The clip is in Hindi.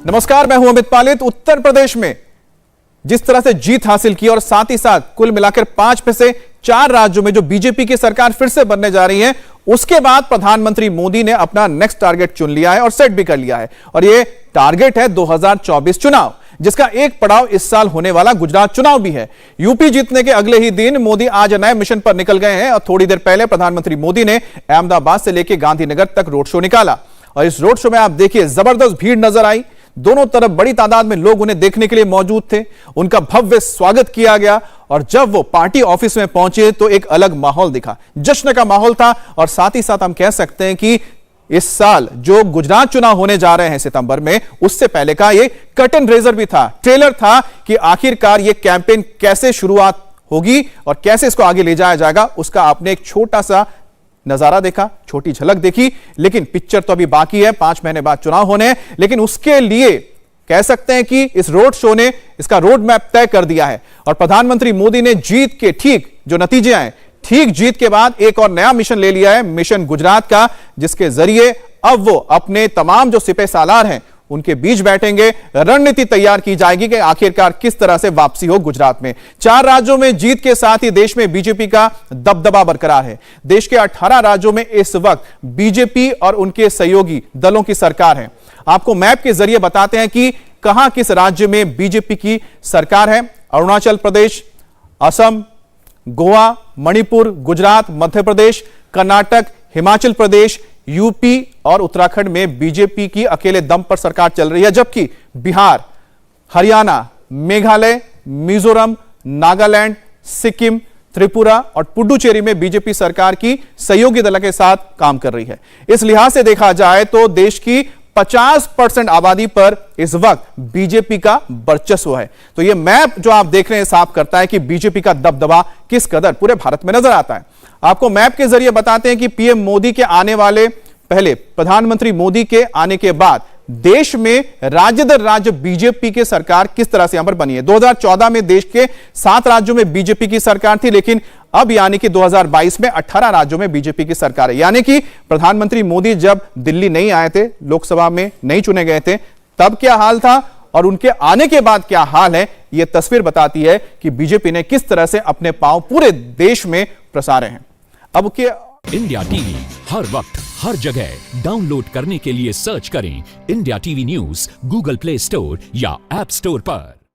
नमस्कार, मैं हूं अमित पालित। उत्तर प्रदेश में जिस तरह से जीत हासिल की और साथ ही साथ कुल मिलाकर 5 में से 4 राज्यों में जो बीजेपी की सरकार फिर से बनने जा रही है, उसके बाद प्रधानमंत्री मोदी ने अपना नेक्स्ट टारगेट चुन लिया है और सेट भी कर लिया है। और यह टारगेट है 2024 चुनाव, जिसका एक पड़ाव इस साल होने वाला गुजरात चुनाव भी है। यूपी जीतने के अगले ही दिन मोदी आज नए मिशन पर निकल गए हैं और थोड़ी देर पहले प्रधानमंत्री मोदी ने अहमदाबाद से लेकर गांधीनगर तक रोड शो निकाला। और इस रोड शो में आप देखिए, जबरदस्त भीड़ नजर आई। दोनों तरफ बड़ी तादाद में लोग उन्हें देखने के लिए मौजूद थे। उनका भव्य स्वागत किया गया और जब वो पार्टी ऑफिस में पहुंचे तो एक अलग माहौल दिखा, जश्न का माहौल था। और साथ ही साथ हम कह सकते हैं कि इस साल जो गुजरात चुनाव होने जा रहे हैं सितंबर में, उससे पहले का ये कर्टन रेजर भी था, ट्रेलर था कि आखिरकार ये कैंपेन कैसे शुरुआत होगी और कैसे इसको आगे ले जाया जाएगा। उसका आपने एक छोटा सा नजारा देखा, छोटी झलक देखी। लेकिन पिक्चर तो अभी बाकी है, 5 महीने बाद चुनाव होने हैं। लेकिन उसके लिए कह सकते हैं कि इस रोड शो ने इसका रोड मैप तय कर दिया है। और प्रधानमंत्री मोदी ने जीत के ठीक जो नतीजे आए, ठीक जीत के बाद एक और नया मिशन ले लिया है, मिशन गुजरात का, जिसके जरिए अब वो अपने तमाम जो सिपह सालार हैं उनके बीच बैठेंगे। रणनीति तैयार की जाएगी कि आखिरकार किस तरह से वापसी हो गुजरात में। 4 राज्यों में जीत के साथ ही देश में बीजेपी का दबदबा बरकरार है। देश के 18 राज्यों में इस वक्त बीजेपी और उनके सहयोगी दलों की सरकार है। आपको मैप के जरिए बताते हैं कि कहां किस राज्य में बीजेपी की सरकार है। अरुणाचल प्रदेश, असम, गोवा, मणिपुर, गुजरात, मध्य प्रदेश, कर्नाटक, हिमाचल प्रदेश, यूपी और उत्तराखंड में बीजेपी की अकेले दम पर सरकार चल रही है। जबकि बिहार, हरियाणा, मेघालय, मिजोरम, नागालैंड, सिक्किम, त्रिपुरा और पुडुचेरी में बीजेपी सरकार की सहयोगी दल के साथ काम कर रही है। इस लिहाज से देखा जाए तो देश की 50% आबादी पर इस वक्त बीजेपी का वर्चस्व है। तो यह मैप जो आप देख रहे हैं साफ करता है कि बीजेपी का दबदबा किस कदर पूरे भारत में नजर आता है। आपको मैप के जरिए बताते हैं कि पीएम मोदी के आने वाले पहले प्रधानमंत्री मोदी के आने के बाद देश में राज्य दर राज्य बीजेपी की सरकार किस तरह से यहां पर बनी है। 2014 में देश के 7 राज्यों में बीजेपी की सरकार थी, लेकिन अब यानी कि 2022 में 18 राज्यों में बीजेपी की सरकार है। यानी कि प्रधानमंत्री मोदी जब दिल्ली नहीं आए थे, लोकसभा में नहीं चुने गए थे, तब क्या हाल था और उनके आने के बाद क्या हाल है, यह तस्वीर बताती है कि बीजेपी ने किस तरह से अपने पांव पूरे देश में प्रसारे हैं। अब के इंडिया टीवी हर वक्त हर जगह डाउनलोड करने के लिए सर्च करें India TV news Google play store या ऐप स्टोर पर।